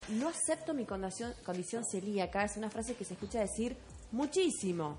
No acepto mi condición celíaca es una frase que se escucha decir muchísimo.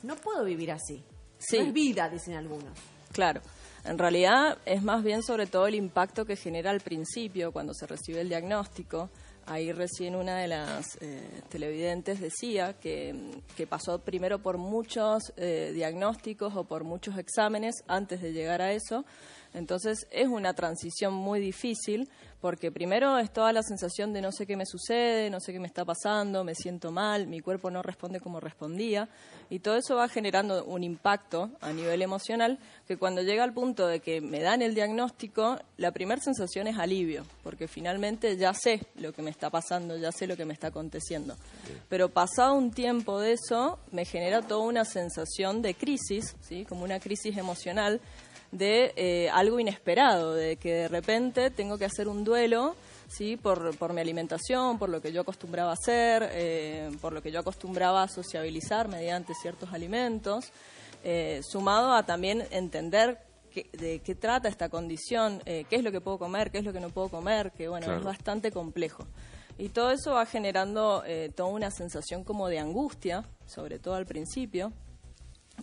No puedo vivir así. Sí. No es vida, dicen algunos. Claro. En realidad es más bien sobre todo el impacto que genera al principio cuando se recibe el diagnóstico. Ahí recién una de las televidentes decía que pasó primero por muchos diagnósticos o por muchos exámenes antes de llegar a eso. Entonces es una transición muy difícil porque primero es toda la sensación de no sé qué me sucede, no sé qué me está pasando, me siento mal, mi cuerpo no responde como respondía y todo eso va generando un impacto a nivel emocional que cuando llega al punto de que me dan el diagnóstico, la primera sensación es alivio porque finalmente ya sé lo que me está pasando, ya sé lo que me está aconteciendo. Pero pasado un tiempo de eso me genera toda una sensación de crisis, ¿sí? Como una crisis emocional de algo inesperado, de que de repente tengo que hacer un duelo, ¿sí? por mi alimentación, por lo que yo acostumbraba a hacer, por lo que yo acostumbraba a sociabilizar mediante ciertos alimentos, sumado a también entender de qué trata esta condición, qué es lo que puedo comer, qué es lo que no puedo comer, que bueno, claro, es bastante complejo. Y todo eso va generando toda una sensación como de angustia, sobre todo al principio,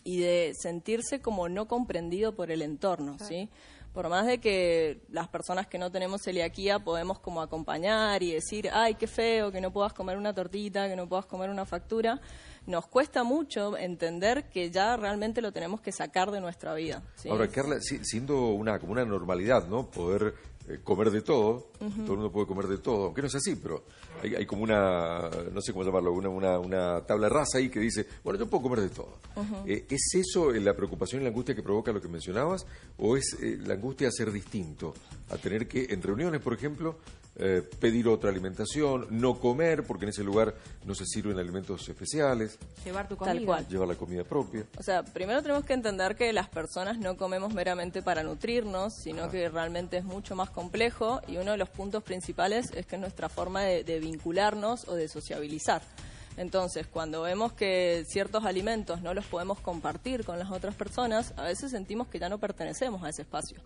y de sentirse como no comprendido por el entorno, ¿sí? Por más de que las personas que no tenemos celiaquía podemos como acompañar y decir, ay, qué feo, que no puedas comer una tortita, que no puedas comer una factura, nos cuesta mucho entender que ya realmente lo tenemos que sacar de nuestra vida, ¿sí? Ahora, Carla, siendo como una normalidad, ¿no? Poder comer de todo, todo el mundo puede comer de todo, aunque no es así, pero hay como una, no sé cómo llamarlo, una tabla rasa ahí que dice, bueno, yo puedo comer de todo. ¿Es eso la preocupación y la angustia que provoca lo que mencionabas? ¿O es la angustia a ser distinto? A tener que, en reuniones, por ejemplo, pedir otra alimentación, no comer, porque en ese lugar no se sirven alimentos especiales. Llevar tu comida. Tal cual. Llevar la comida propia. O sea, primero tenemos que entender que las personas no comemos meramente para nutrirnos, sino que realmente es mucho más complejo y uno de los puntos principales es que es nuestra forma de vincularnos o de sociabilizar. Entonces, cuando vemos que ciertos alimentos no los podemos compartir con las otras personas, a veces sentimos que ya no pertenecemos a ese espacio.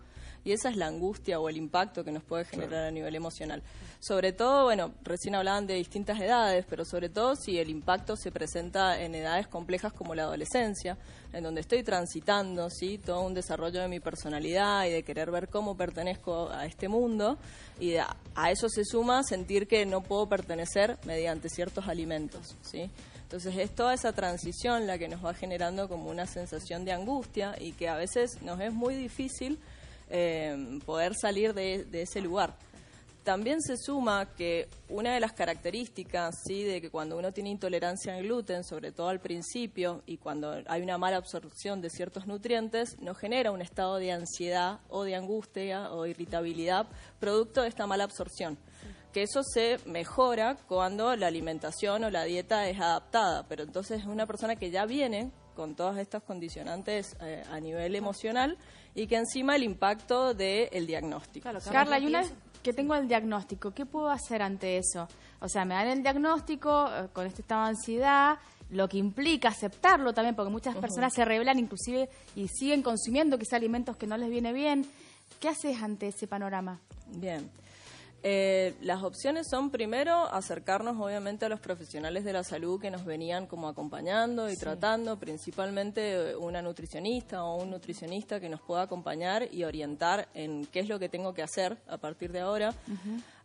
Y esa es la angustia o el impacto que nos puede generar a nivel emocional. Sobre todo, bueno, recién hablaban de distintas edades, pero sobre todo si el impacto se presenta en edades complejas como la adolescencia, en donde estoy transitando, ¿sí? Todo un desarrollo de mi personalidad y de querer ver cómo pertenezco a este mundo, y a eso se suma sentir que no puedo pertenecer mediante ciertos alimentos, ¿sí? Entonces es toda esa transición la que nos va generando como una sensación de angustia y que a veces nos es muy difícil poder salir de ese lugar. También se suma que una de las características, ¿sí? De que cuando uno tiene intolerancia al gluten, sobre todo al principio, y cuando hay una mala absorción de ciertos nutrientes, nos genera un estado de ansiedad o de angustia o irritabilidad producto de esta mala absorción. Que eso se mejora cuando la alimentación o la dieta es adaptada, pero entonces es una persona que ya viene con todas estas condicionantes a nivel emocional y que encima el impacto del diagnóstico. Claro, Carla, y una vez que tengo el diagnóstico, ¿qué puedo hacer ante eso? O sea, me dan el diagnóstico con este estado de ansiedad, lo que implica aceptarlo también, porque muchas personas se rebelan inclusive y siguen consumiendo quizá alimentos que no les viene bien. ¿Qué haces ante ese panorama? Bien. Las opciones son primero acercarnos obviamente a los profesionales de la salud que nos venían como acompañando y tratando, principalmente una nutricionista o un nutricionista que nos pueda acompañar y orientar en qué es lo que tengo que hacer a partir de ahora.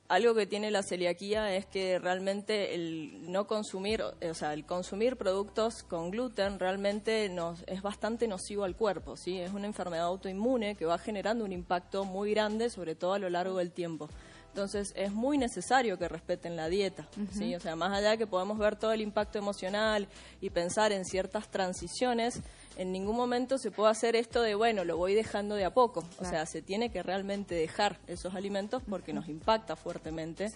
Algo que tiene la celiaquía es que realmente el no consumir, o sea, el consumir productos con gluten realmente es bastante nocivo al cuerpo, ¿sí? Es una enfermedad autoinmune que va generando un impacto muy grande, sobre todo a lo largo del tiempo. Entonces, es muy necesario que respeten la dieta, ¿sí? O sea, más allá de que podemos ver todo el impacto emocional y pensar en ciertas transiciones, en ningún momento se puede hacer esto de, bueno, lo voy dejando de a poco. Claro. O sea, se tiene que realmente dejar esos alimentos porque nos impacta fuertemente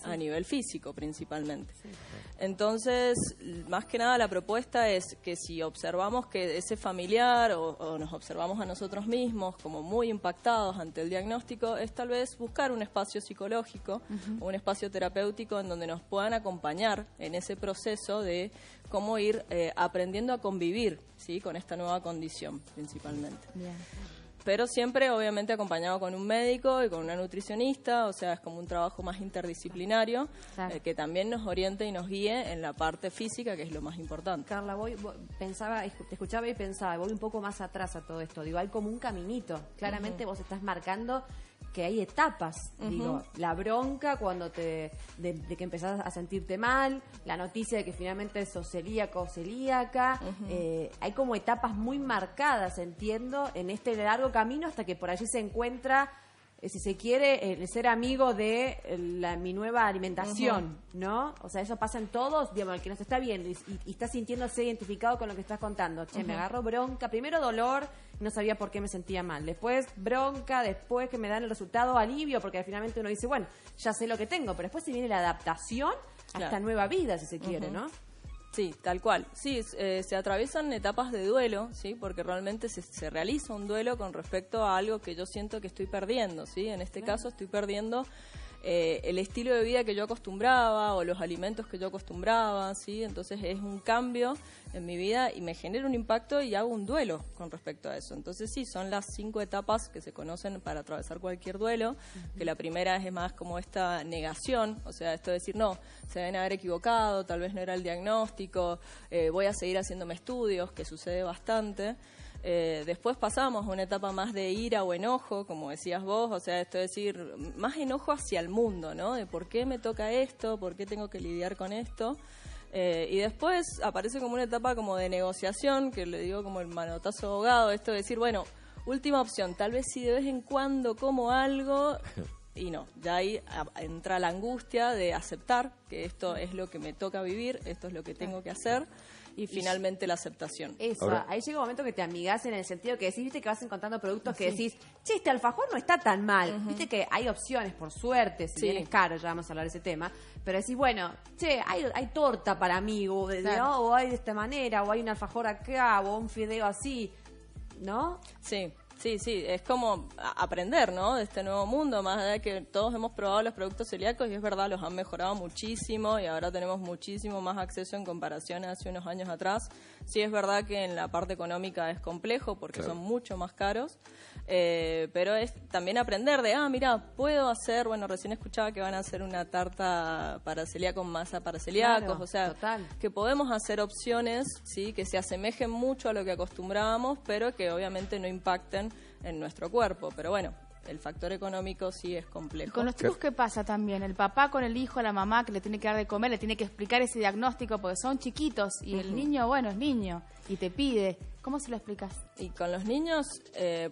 a nivel físico, principalmente. Entonces, más que nada, la propuesta es que si observamos que ese familiar o nos observamos a nosotros mismos como muy impactados ante el diagnóstico, es tal vez buscar un espacio psicológico o un espacio terapéutico en donde nos puedan acompañar en ese proceso de cómo ir aprendiendo a convivir, ¿sí? Con esta nueva condición, principalmente. Bien. pero siempre obviamente acompañado con un médico y con una nutricionista, o sea, es como un trabajo más interdisciplinario, que también nos oriente y nos guíe en la parte física, que es lo más importante. Carla, pensaba, te escuchaba y pensaba, voy un poco más atrás a todo esto, digo, hay como un caminito, claramente vos estás marcando que hay etapas, digo, la bronca cuando de que empezás a sentirte mal, la noticia de que finalmente sos celíaco o celíaca, hay como etapas muy marcadas, entiendo, en este largo camino hasta que por allí se encuentra, si se quiere, el ser amigo de mi nueva alimentación, ¿no? O sea, eso pasa en todos, digamos, el que nos está viendo y está sintiéndose identificado con lo que estás contando. Che, me agarro bronca, primero dolor, no sabía por qué me sentía mal. Después bronca, después que me dan el resultado alivio, porque finalmente uno dice, bueno, ya sé lo que tengo, pero después se viene la adaptación a esta nueva vida, si se quiere, ¿no? Sí, tal cual. Sí, se atraviesan etapas de duelo, ¿sí? Porque realmente se realiza un duelo con respecto a algo que yo siento que estoy perdiendo, ¿sí? En este caso estoy perdiendo el estilo de vida que yo acostumbraba o los alimentos que yo acostumbraba, ¿sí? Entonces es un cambio en mi vida y me genera un impacto y hago un duelo con respecto a eso. Entonces sí, son las 5 etapas que se conocen para atravesar cualquier duelo, que la primera es más como esta negación, o sea, esto de decir, no, se deben haber equivocado, tal vez no era el diagnóstico, voy a seguir haciéndome estudios, que sucede bastante. Después pasamos a una etapa más de ira o enojo, como decías vos, o sea, esto es decir, más enojo hacia el mundo, ¿no? De por qué me toca esto, por qué tengo que lidiar con esto. Y después aparece como una etapa como de negociación, que le digo como el manotazo ahogado, esto de decir, bueno, última opción, tal vez si de vez en cuando como algo... Y no, ya ahí entra la angustia de aceptar que esto es lo que me toca vivir, esto es lo que tengo que hacer, y finalmente la aceptación. Eso, Ahora, ahí llega un momento que te amigas en el sentido que decís, viste que vas encontrando productos que decís, che, este alfajor no está tan mal. Viste que hay opciones, por suerte, si bien es caro, ya vamos a hablar de ese tema, pero decís, bueno, che, hay torta para mí, ¿no? O hay de esta manera, o hay un alfajor acá, o un fideo así, ¿no? Sí. Sí, es como aprender, ¿no? De este nuevo mundo, más allá de que todos hemos probado los productos celíacos y es verdad, los han mejorado muchísimo y ahora tenemos muchísimo más acceso en comparación a hace unos años atrás. Sí es verdad que en la parte económica es complejo porque son mucho más caros, pero es también aprender de, mira, puedo hacer, bueno, recién escuchaba que van a hacer una tarta para celíacos con masa para celíacos, o sea, que podemos hacer opciones, sí, que se asemejen mucho a lo que acostumbrábamos, pero que obviamente no impacten en nuestro cuerpo, pero bueno, el factor económico sí es complejo. ¿Y con los chicos qué pasa también? El papá con el hijo, la mamá que le tiene que dar de comer, le tiene que explicar ese diagnóstico porque son chiquitos y el niño, bueno, es niño y te pide. ¿Cómo se lo explicas? Y con los niños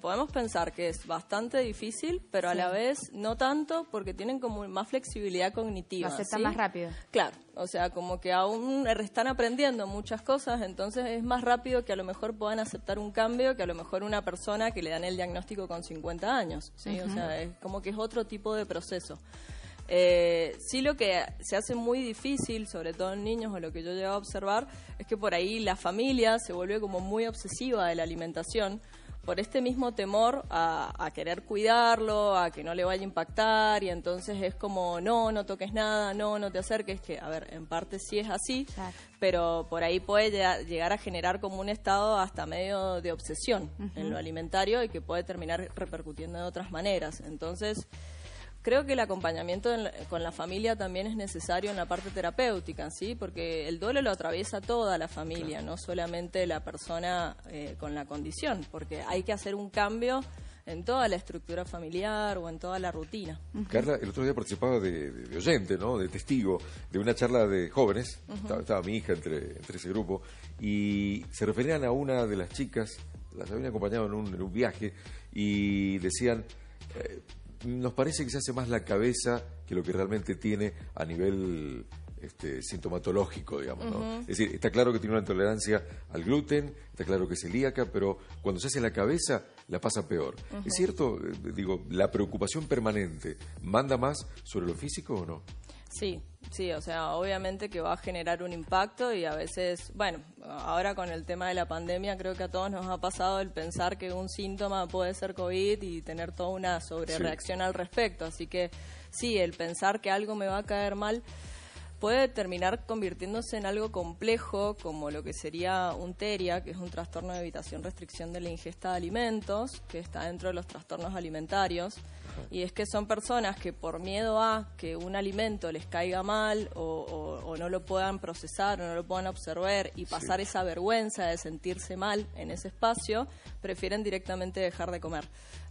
podemos pensar que es bastante difícil, pero a la vez no tanto porque tienen como más flexibilidad cognitiva. Lo aceptan más rápido. Claro, o sea, como que aún están aprendiendo muchas cosas, entonces es más rápido que a lo mejor puedan aceptar un cambio que a lo mejor una persona que le dan el diagnóstico con 50 años, ¿sí? O sea, es como que es otro tipo de proceso. Sí, lo que se hace muy difícil, sobre todo en niños, o lo que yo llego a observar, es que por ahí la familia se vuelve como muy obsesiva de la alimentación por este mismo temor a querer cuidarlo, a que no le vaya a impactar, y entonces es como, no toques nada, no te acerques, que, a ver, en parte sí es así, pero por ahí puede llegar a generar como un estado hasta medio de obsesión en lo alimentario y que puede terminar repercutiendo de otras maneras. Entonces, creo que el acompañamiento con la familia también es necesario en la parte terapéutica, ¿sí? Porque el duelo lo atraviesa toda la familia, no solamente la persona con la condición, porque hay que hacer un cambio en toda la estructura familiar o en toda la rutina. Carla, el otro día participaba de oyente, ¿no? De testigo, de una charla de jóvenes, estaba mi hija entre ese grupo, y se referían a una de las chicas, las habían acompañado en un viaje, y decían... nos parece que se hace más la cabeza que lo que realmente tiene a nivel sintomatológico, digamos, ¿no? Es decir, está claro que tiene una intolerancia al gluten, está claro que es celíaca, pero cuando se hace la cabeza la pasa peor. ¿Es cierto, digo, la preocupación permanente manda más sobre lo físico o no? Sí, o sea, obviamente que va a generar un impacto y a veces, bueno, ahora con el tema de la pandemia creo que a todos nos ha pasado el pensar que un síntoma puede ser COVID y tener toda una sobrereacción al respecto, así que sí, el pensar que algo me va a caer mal puede terminar convirtiéndose en algo complejo, como lo que sería un TERIA, que es un trastorno de evitación-restricción de la ingesta de alimentos, que está dentro de los trastornos alimentarios. Y es que son personas que por miedo a que un alimento les caiga mal o no lo puedan procesar o no lo puedan absorber y pasar esa vergüenza de sentirse mal en ese espacio, prefieren directamente dejar de comer.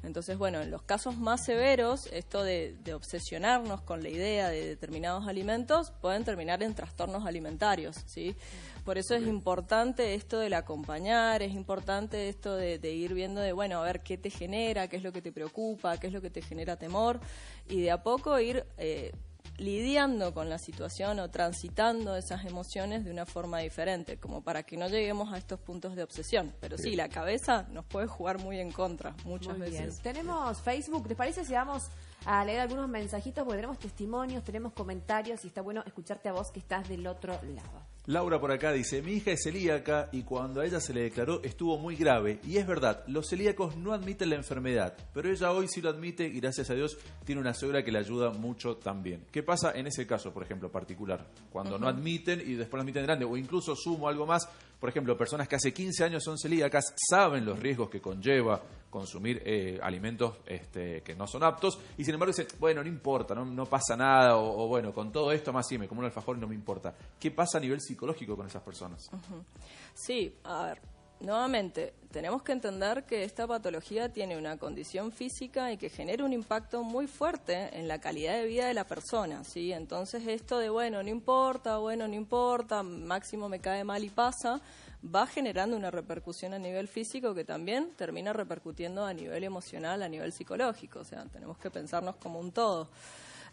Entonces, bueno, en los casos más severos, esto de obsesionarnos con la idea de determinados alimentos pueden terminar en trastornos alimentarios, ¿sí? Por eso es importante esto del acompañar, es importante esto de ir viendo de, bueno, a ver qué te genera, qué es lo que te preocupa, qué es lo que te genera temor, y de a poco ir lidiando con la situación o transitando esas emociones de una forma diferente, como para que no lleguemos a estos puntos de obsesión. Pero sí, la cabeza nos puede jugar muy en contra muchas veces. Tenemos Facebook, ¿les parece si vamos a leer algunos mensajitos? Porque tenemos testimonios, tenemos comentarios y está bueno escucharte a vos que estás del otro lado. Laura por acá dice, mi hija es celíaca y cuando a ella se le declaró estuvo muy grave. Y es verdad, los celíacos no admiten la enfermedad, pero ella hoy sí lo admite y gracias a Dios tiene una suegra que le ayuda mucho también. ¿Qué pasa en ese caso, por ejemplo, particular? Cuando no admiten y después lo admiten grande, o incluso sumo algo más, por ejemplo, personas que hace 15 años son celíacas, saben los riesgos que conlleva consumir alimentos que no son aptos y sin embargo dicen, bueno, no importa, no pasa nada, o bueno, con todo esto más sí, me como un alfajor y no me importa. ¿Qué pasa a nivel psicológico con esas personas? Sí, a ver, nuevamente, tenemos que entender que esta patología tiene una condición física y que genera un impacto muy fuerte en la calidad de vida de la persona, ¿sí? Entonces esto de, bueno, no importa, máximo me cae mal y pasa, va generando una repercusión a nivel físico que también termina repercutiendo a nivel emocional, a nivel psicológico. O sea, tenemos que pensarnos como un todo.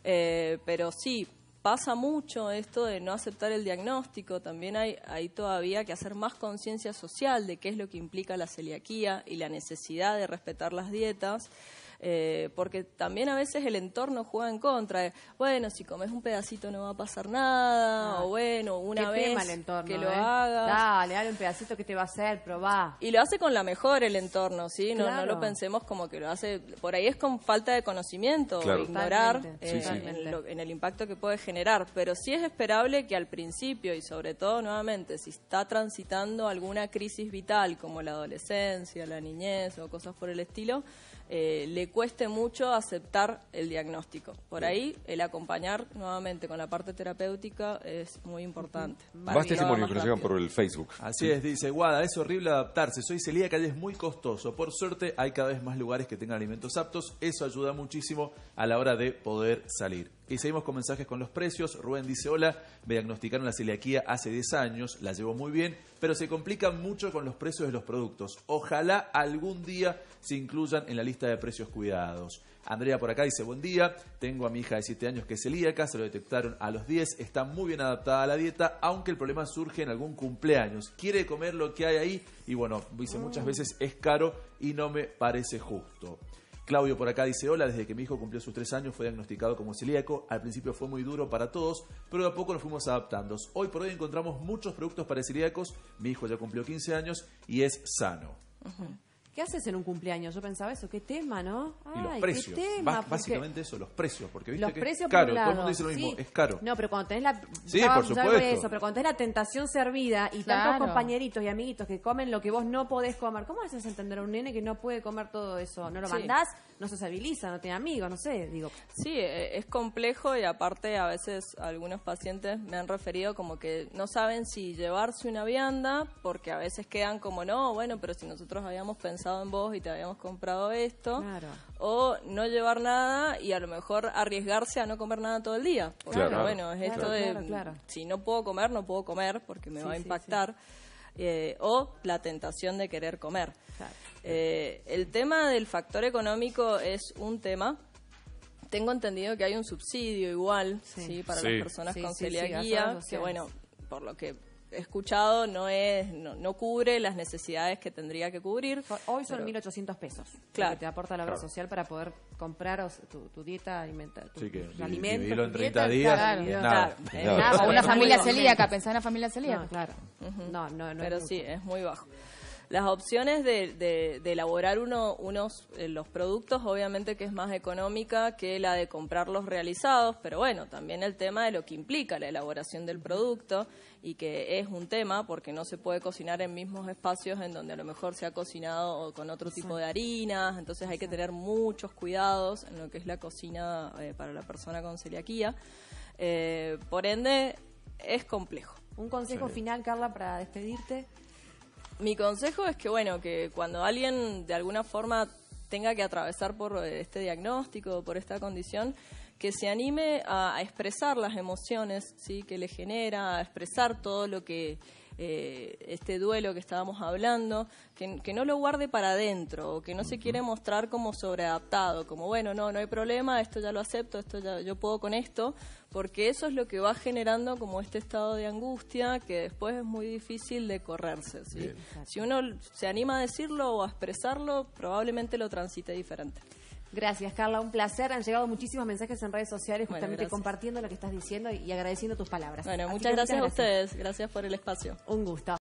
Pero sí, pasa mucho esto de no aceptar el diagnóstico. También hay todavía que hacer más conciencia social de qué es lo que implica la celiaquía y la necesidad de respetar las dietas. Porque también a veces el entorno juega en contra de, bueno, si comes un pedacito no va a pasar nada, o bueno, una vez el entorno, que lo hagas. Dale un pedacito que te va a hacer, probá. Y lo hace con la mejor el entorno, ¿sí? Claro. No lo pensemos como que lo hace, por ahí es con falta de conocimiento, claro. ignorar Totalmente. en el impacto que puede generar, pero sí es esperable que al principio y sobre todo nuevamente si está transitando alguna crisis vital como la adolescencia, la niñez o cosas por el estilo, le cueste mucho aceptar el diagnóstico. Por ahí, el acompañar nuevamente con la parte terapéutica es muy importante. Más testimonios que nos llegan por el Facebook. Así es, dice Guada, es horrible adaptarse, soy celíaca y es muy costoso. Por suerte hay cada vez más lugares que tengan alimentos aptos, eso ayuda muchísimo a la hora de poder salir. Y seguimos con mensajes con los precios. Rubén dice, hola, me diagnosticaron la celiaquía hace 10 años, la llevo muy bien, pero se complica mucho con los precios de los productos. Ojalá algún día se incluyan en la lista de precios cuidados. Andrea por acá dice, buen día, tengo a mi hija de 7 años que es celíaca, se lo detectaron a los 10, está muy bien adaptada a la dieta, aunque el problema surge en algún cumpleaños. Quiere comer lo que hay ahí y bueno, dice muchas veces es caro y no me parece justo. Claudio por acá dice, hola, desde que mi hijo cumplió sus 3 años fue diagnosticado como celíaco. Al principio fue muy duro para todos, pero de a poco nos fuimos adaptando. Hoy por hoy encontramos muchos productos para celíacos. Mi hijo ya cumplió 15 años y es sano. ¿Qué haces en un cumpleaños? Yo pensaba eso, qué tema, ¿no? Y los Ay, precios. qué tema, Básicamente eso, los precios. Porque viste los que precios es caro, por un lado, todo el mundo dice lo mismo, sí. es caro. No, pero cuando tenés la... Sí, ya por vamos a hablar de supuesto. eso, pero cuando tenés la tentación servida y Claro. tantos compañeritos y amiguitos que comen lo que vos no podés comer, ¿cómo haces entender a un nene que no puede comer todo eso? ¿No lo Sí. mandás? No se habiliza, no tiene amigos, no sé, digo... Sí, es complejo y aparte a veces algunos pacientes me han referido como que no saben si llevarse una vianda porque a veces quedan como, no, bueno, pero si nosotros habíamos pensado en vos y te habíamos comprado esto, Claro. o no llevar nada y a lo mejor arriesgarse a no comer nada todo el día. Porque, Claro. bueno, es esto Claro, de, claro. si no puedo comer porque me Sí, va a sí, impactar, o la tentación de querer comer. Claro. El tema del factor económico es un tema. Tengo entendido que hay un subsidio igual, ¿sí? Para Sí. las personas Sí, con sí, sí, celiaquía, gastos que sociales. bueno, por lo que he escuchado no cubre las necesidades que tendría que cubrir. Hoy son pero- 1.800 pesos. Claro. Lo que te aporta la obra Claro. social para poder comprar tu dieta alimentaria. Sí, que alimentos, dividirlo en tu 30 dieta, días, claro, es claro. nada. Claro, Nada. nada, O una es muy familia bajo. celíaca, pensá en una familia celíaca. No, claro. No es Pero mucho. sí, es muy bajo. Las opciones de elaborar los productos, obviamente que es más económica que la de comprarlos realizados, pero bueno, también el tema de lo que implica la elaboración del producto, y que es un tema porque no se puede cocinar en mismos espacios en donde a lo mejor se ha cocinado con otro tipo de harinas, entonces hay que tener muchos cuidados en lo que es la cocina para la persona con celiaquía. Por ende, es complejo. Un consejo final, Carla, para despedirte. Mi consejo es que, bueno, que cuando alguien de alguna forma tenga que atravesar por este diagnóstico, por esta condición, que se anime a expresar las emociones, ¿sí?, que le genera, a expresar todo lo que este duelo que estábamos hablando, que no lo guarde para adentro, o que no se quiere mostrar como sobreadaptado, como bueno, no hay problema, esto ya lo acepto, esto ya yo puedo con esto, porque eso es lo que va generando como este estado de angustia que después es muy difícil de correrse, ¿sí? Si uno se anima a decirlo o a expresarlo, probablemente lo transite diferente. Gracias, Carla, un placer. Han llegado muchísimos mensajes en redes sociales justamente Bueno, compartiendo lo que estás diciendo y agradeciendo tus palabras. Bueno, Así muchas que gracias a ustedes. Gracias por el espacio. Un gusto.